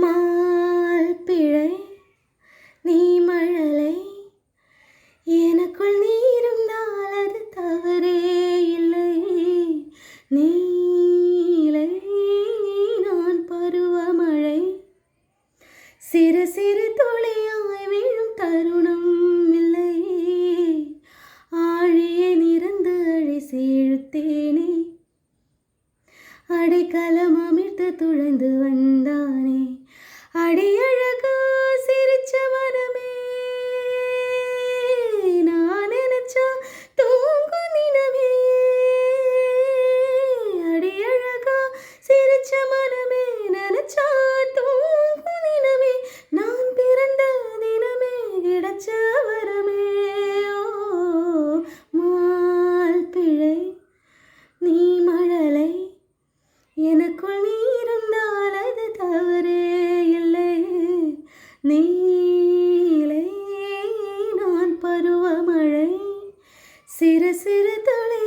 மால்பிழை நீ மழலை எனக்குள் நீருந்தால் அது தவறே இல்லை. நீலை நான் பருவமழை சிறு சிறு துளியாய் விழும் தருணம் இல்லை. ஆழியை நிறந்து அழிசி இழுத்தேனே அடைக்கலம் அமிழ்த்து துழைந்து வந்தானே. அடியழகா சிரிச்ச மனமே நான் நினைச்சா தூங்கும் நினவே. அடியழகா சிரிச்ச மனமே நினைச்சா தூங்கும் நினவே. நான் பிறந்த தினமே கிடைச்ச வரமே. ஓ மால்பிழை நீ மழலை எனக்குள் நீ இருந்தால் அது தவறே இல்லை. நீலை நான் பருவமழை சிறு சிறு துளி